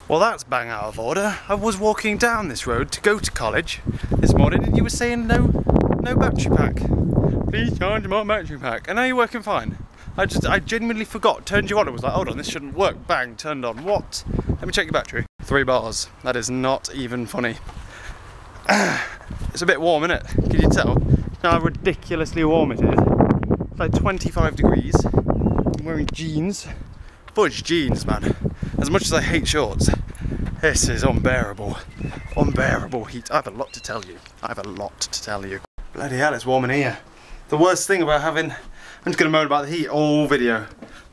Well, that's bang out of order. I was walking down this road to go to college this morning and you were saying no battery pack. Please charge my battery pack. And now you're working fine. I genuinely forgot, turned you on and was like, hold on, this shouldn't work. Bang, turned on. What? Let me check your battery. 3 bars. That is not even funny. It's a bit warm, isn't it? Can you tell how ridiculously warm it is? It's like 25 degrees. I'm wearing jeans. Fudge jeans, man. As much as I hate shorts, this is unbearable. Unbearable heat. I have a lot to tell you. I have a lot to tell you. Bloody hell, it's warm in here. The worst thing about having... I'm just going to moan about the heat all video.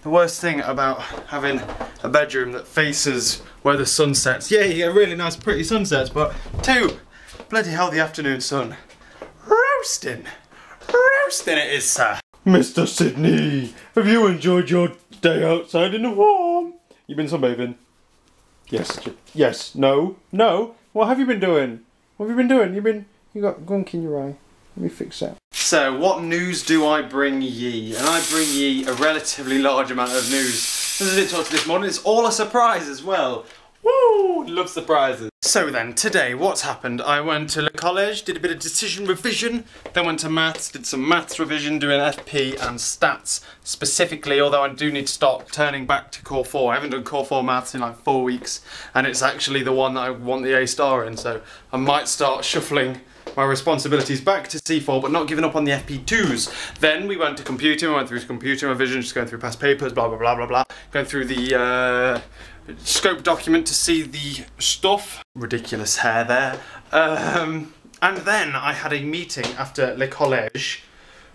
The worst thing about having a bedroom that faces where the sun sets. Yeah, you get really nice pretty sunsets, but 2, bloody hell, the afternoon sun. Roasting. Roasting it is, sir. Mr. Sydney, have you enjoyed your day outside in the warm? You been sunbathing? Yes. Yes. No. No. What have you been doing? What have you been doing? You got gunk in your eye. Let me fix that. So, what news do I bring ye? And I bring ye a relatively large amount of news. This is it talk to this morning. It's all a surprise as well. Woo! Love surprises. So then, today, what's happened? I went to college, did a bit of decision revision, then went to maths, did some maths revision, doing FP and stats specifically, although I do need to start turning back to core 4. I haven't done core 4 maths in like 4 weeks, and it's actually the one that I want the A star in, so I might start shuffling my responsibilities back to C4, but not giving up on the FP2s. Then we went to computing, we went through computer revision, just going through past papers, blah, blah, blah, blah, blah. Going through the scope document to see the stuff. Ridiculous hair there. And then I had a meeting after le collège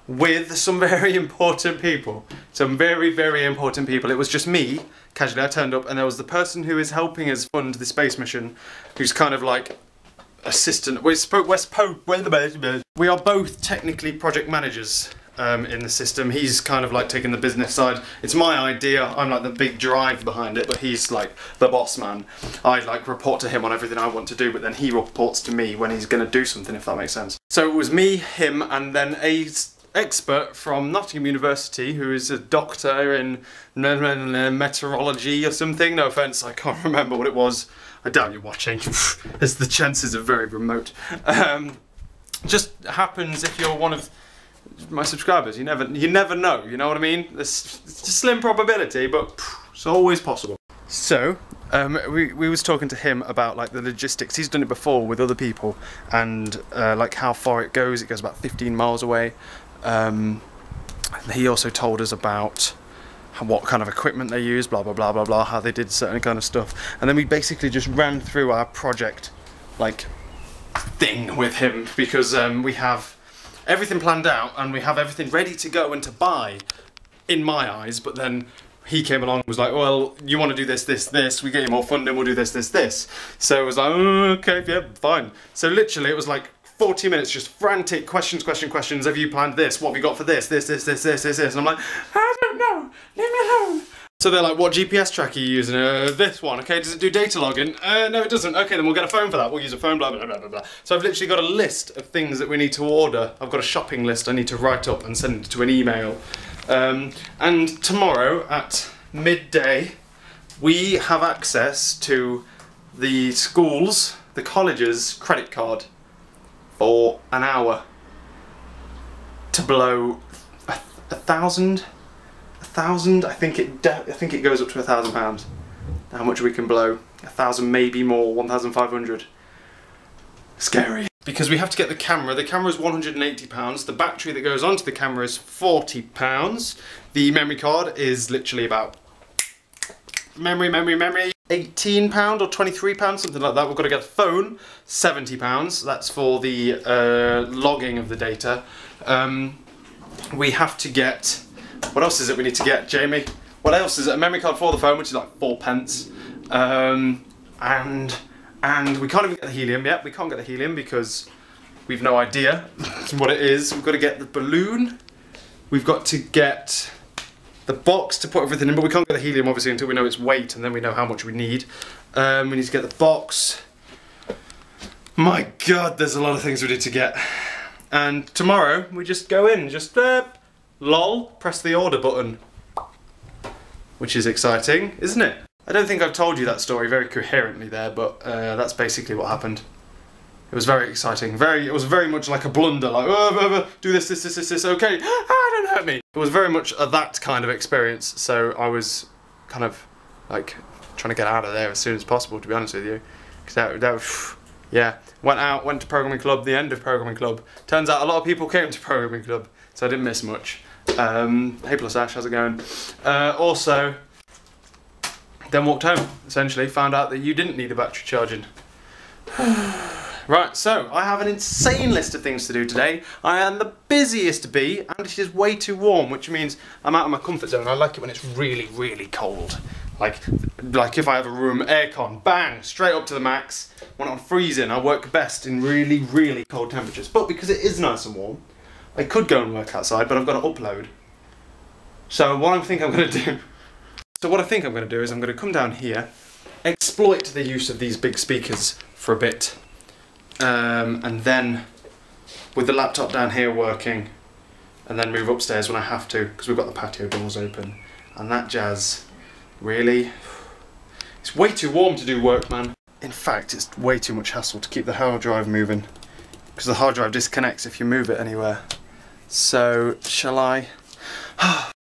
with some very important people. Some very, very important people. It was just me, casually I turned up, and there was the person who is helping us fund the space mission, who's kind of like assistant. We are both technically project managers in the system. He's kind of like taking the business side. It's my idea. I'm like the big drive behind it, but he's like the boss man. I like report to him on everything I want to do, but then he reports to me when he's going to do something, if that makes sense. So it was me, him, and then a expert from Nottingham University who is a doctor in meteorology or something. No offence, I can't remember what it was. I doubt you're watching, as the chances are very remote. Just happens if you're one of my subscribers. You never know, you know what I mean? It's a slim probability, but it's always possible. So, we was talking to him about like the logistics. He's done it before with other people, and like how far it goes. It goes about 15 miles away. He also told us about what kind of equipment they use, blah blah blah blah blah, how they did certain kind of stuff, and then we basically just ran through our project like thing with him, because we have everything planned out and we have everything ready to go and to buy, in my eyes, but then he came along and was like, well, you want to do this, this, this, we get you more funding, we'll do this, this, this. So it was like, oh, okay, yeah, fine. So literally it was like 40 minutes, just frantic questions, have you planned this? What have you got for this? This. And I'm like, I don't know, leave me alone. So they're like, what GPS tracker are you using? This one, okay, does it do data logging? No, it doesn't. Okay, then we'll get a phone for that. We'll use a phone, blah, blah, blah, blah, blah. So I've literally got a list of things that we need to order. I've got a shopping list I need to write up and send to an email. And tomorrow at midday, we have access to the school's, the college's credit card for an hour to blow £1,000. I think it goes up to £1,000. How much we can blow? 1,000, maybe more. 1,500. Scary. Because we have to get the camera. The camera is £180. The battery that goes onto the camera is £40. The memory card is literally about memory. £18 or £23, something like that. We've got to get the phone, £70. That's for the logging of the data. We have to get, what else is it we need to get, Jamie? What else is it? A memory card for the phone, which is like 4p. And we can't even get the helium yet. We can't get the helium because we've no idea what it is. We've got to get the balloon. We've got to get the box to put everything in, but we can't get the helium obviously until we know its weight, and then we know how much we need. We need to get the box. My God, there's a lot of things we need to get. And tomorrow we just go in, just lol, press the order button, which is exciting, isn't it? I don't think I've told you that story very coherently there, but that's basically what happened. It was very exciting. It was very much like a blunder, like, do this, okay, don't hurt me. It was very much that kind of experience, so I was kind of like trying to get out of there as soon as possible, to be honest with you. Because yeah, went to programming club, the end of programming club. Turns out a lot of people came to programming club, so I didn't miss much. Hey plus Ash, how's it going? Also, then walked home, essentially, found out that you didn't need a battery charging. Right, so I have an insane list of things to do today. I am the busiest bee, and it is way too warm, which means I'm out of my comfort zone. I like it when it's really, really cold. Like if I have a room, aircon, bang, straight up to the max. When I'm freezing, I work best in really, really cold temperatures. But because it is nice and warm, I could go and work outside, but I've got to upload. So what I think I'm going to do is I'm going to come down here, exploit the use of these big speakers for a bit, and then with the laptop down here working, and then move upstairs when I have to, because we've got the patio doors open, and that jazz. Really? It's way too warm to do work, man. In fact, it's way too much hassle to keep the hard drive moving, because the hard drive disconnects if you move it anywhere. So, shall I?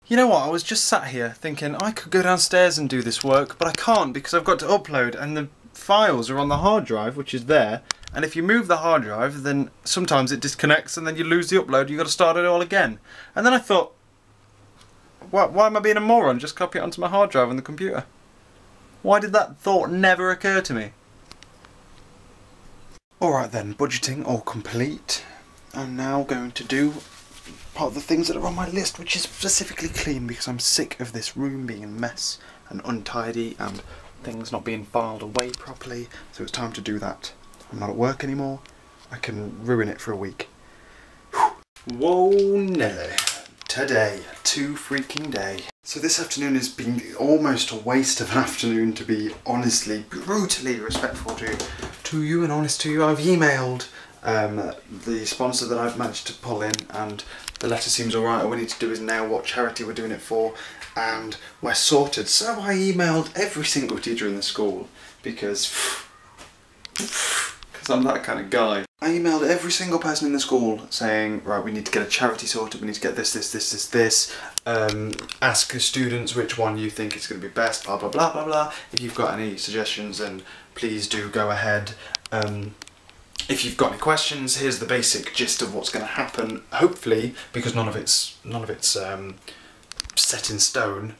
You know what, I was just sat here thinking I could go downstairs and do this work, but I can't because I've got to upload and the files are on the hard drive, which is there, and if you move the hard drive, then sometimes it disconnects and then you lose the upload, you've got to start it all again. And then I thought, why am I being a moron? Just copy it onto my hard drive on the computer. Why did that thought never occur to me? Alright then, budgeting all complete. I'm now going to do part of the things that are on my list, which is specifically clean, because I'm sick of this room being a mess and untidy and things not being filed away properly, so it's time to do that. I'm not at work anymore, I can ruin it for a week. Whoa Nelly. Today, too freaking day. So this afternoon has been almost a waste of an afternoon, to be honestly, brutally respectful to you and honest to you. I've emailed the sponsor that I've managed to pull in, and the letter seems alright. All we need to do is nail what charity we're doing it for, and we're sorted. So I emailed every single teacher in the school, because I'm that kind of guy. I emailed every single person in the school saying, right, we need to get a charity sorted, we need to get this, ask the students which one you think is going to be best, blah, blah, blah, blah, blah. If you've got any suggestions, then please do go ahead. If you've got any questions, here's the basic gist of what's going to happen, hopefully, because none of it's set in stone.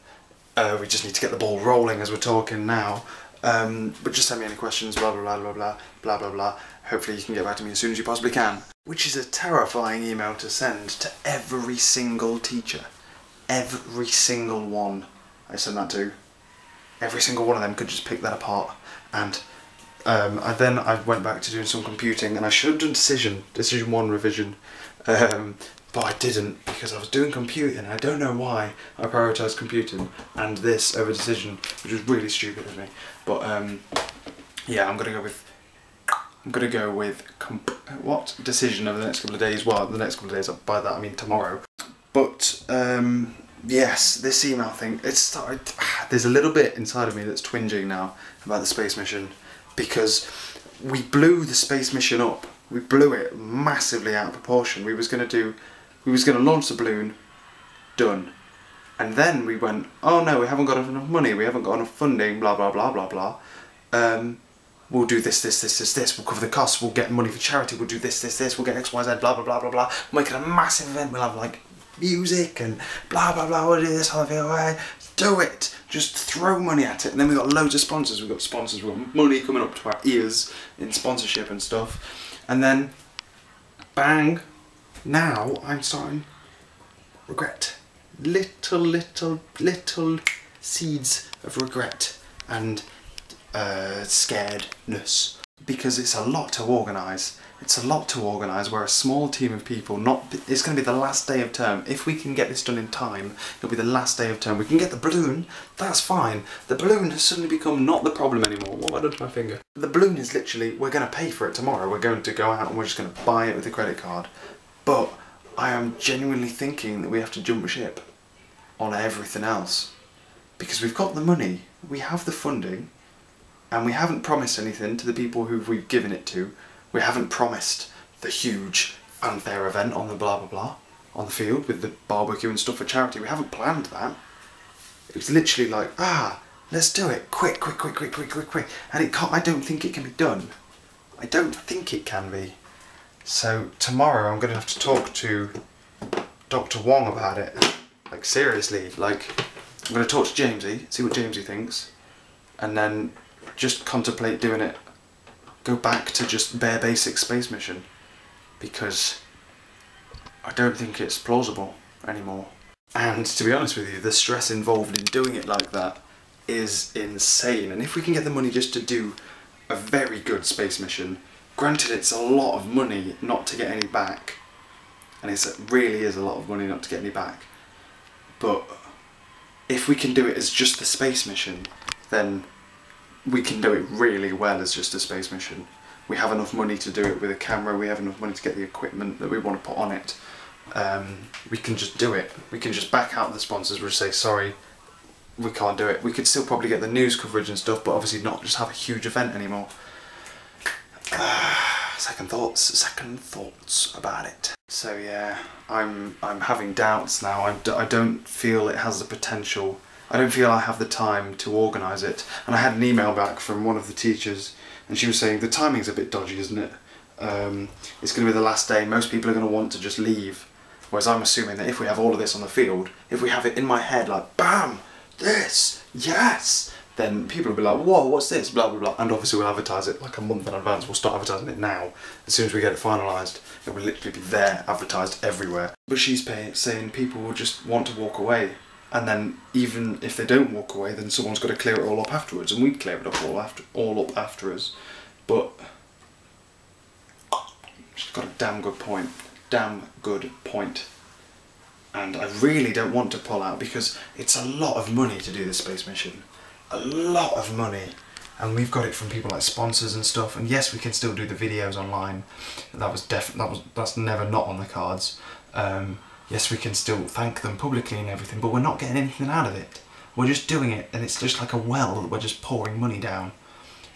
We just need to get the ball rolling as we're talking now. But just send me any questions, blah, blah, blah, blah, blah, blah, blah, blah. Hopefully you can get back to me as soon as you possibly can. Which is a terrifying email to send to every single teacher. Every single one I send that to. Every single one of them could just pick that apart. And I went back to doing some computing, and I should have done Decision 1 revision. But I didn't, because I was doing computing. I don't know why I prioritised computing and this over decision, which was really stupid of me. But yeah, I'm gonna go with what decision over the next couple of days. Well, the next couple of days. By that I mean tomorrow. But yes, this email thing. It started. There's a little bit inside of me that's twinging now about the space mission, because we blew the space mission up. We blew it massively out of proportion. We was gonna launch the balloon, done. And then we went, oh no, we haven't got enough money, we haven't got enough funding, blah, blah, blah, blah, blah. We'll do this, we'll cover the costs, we'll get money for charity, we'll do this, we'll get X, Y, Z, blah, blah, blah, blah, blah. We'll make it a massive event, we'll have like music and blah, blah, blah, we'll do this whole thing, do it. Just throw money at it. And then we've got loads of sponsors, we've got money coming up to our ears in sponsorship and stuff. And then, bang, now I'm starting regret. Little seeds of regret and scaredness, because it's a lot to organise. It's a lot to organise. We're a small team of people. It's going to be the last day of term. If we can get this done in time, it'll be the last day of term. We can get the balloon. That's fine. The balloon has suddenly become not the problem anymore. What have I done to my finger? The balloon is literally, we're going to pay for it tomorrow. We're going to go out and we're just going to buy it with a credit card. But I am genuinely thinking that we have to jump ship on everything else, because we've got the money, we have the funding, and we haven't promised anything to the people who we've given it to. We haven't promised the huge fanfare event on the blah blah blah on the field with the barbecue and stuff for charity. We haven't planned that. It was literally like, let's do it, quick, quick, quick, quick, quick, quick, quick. And it can't, I don't think it can be done. I don't think it can be. So tomorrow I'm going to have to talk to Dr. Wong about it. Like seriously, like I'm going to talk to Jamesy, see what Jamesy thinks, and then just contemplate doing it. Go back to just bare basic space mission, because I don't think it's plausible anymore. And to be honest with you, the stress involved in doing it like that is insane. And if we can get the money just to do a very good space mission, granted it's a lot of money not to get any back, and it really is a lot of money not to get any back, but if we can do it as just the space mission, then we can do it really well as just a space mission. We have enough money to do it with a camera, we have enough money to get the equipment that we want to put on it. We can just do it. We can just back out the sponsors. We'll just say, sorry, we can't do it. We could still probably get the news coverage and stuff, but obviously not just have a huge event anymore. Second thoughts about it. So yeah, I'm having doubts now. I don't feel it has the potential. I don't feel I have the time to organise it. And I had an email back from one of the teachers, and she was saying the timing's a bit dodgy, isn't it? It's going to be the last day. Most people are going to want to just leave. Whereas I'm assuming that if we have all of this on the field, if we have it in my head like, bam, this, yes, then people will be like, whoa, what's this, blah, blah, blah. And obviously we'll advertise it like a month in advance. We'll start advertising it now. As soon as we get it finalised, it will literally be there, advertised everywhere. But she's saying people will just want to walk away. And then even if they don't walk away, then someone's got to clear it all up afterwards. And we'd clear it up all up after us. But she's got a damn good point. Damn good point. And I really don't want to pull out because it's a lot of money to do this space mission. A lot of money. And we've got it from people like sponsors and stuff. And yes, we can still do the videos online. That's never not on the cards. Yes, we can still thank them publicly and everything, but we're not getting anything out of it. We're just doing it, and it's just like a well that we're just pouring money down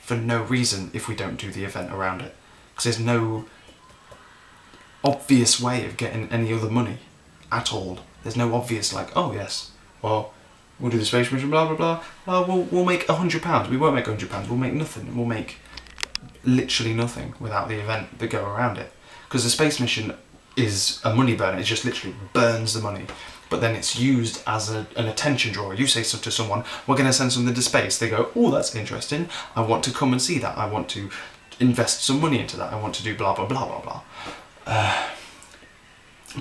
for no reason if we don't do the event around it. Because there's no obvious way of getting any other money at all. There's no obvious like, oh yes, well, we'll do the space mission, blah blah blah. We'll make £100. We won't make £100. We'll make nothing. We'll make literally nothing without the event that go around it. Because the space mission is a money burner. It just literally burns the money. But then it's used as an attention drawer. You say to someone, we're going to send something to space. They go, oh, that's interesting. I want to come and see that. I want to invest some money into that. I want to do blah, blah, blah, blah, blah.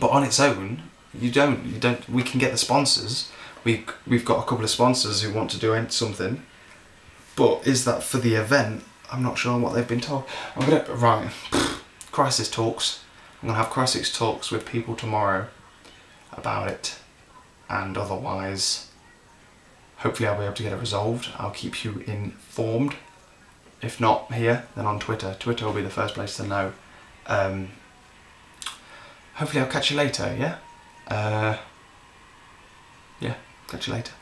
But on its own, you don't. We can get the sponsors. We've got a couple of sponsors who want to do something. But is that for the event? I'm not sure what they've been told. Right, crisis talks. I'm going to have crisis talks with people tomorrow about it, and otherwise hopefully I'll be able to get it resolved. I'll keep you informed. If not here, then on Twitter. Twitter will be the first place to know. Hopefully I'll catch you later, yeah? Yeah, catch you later.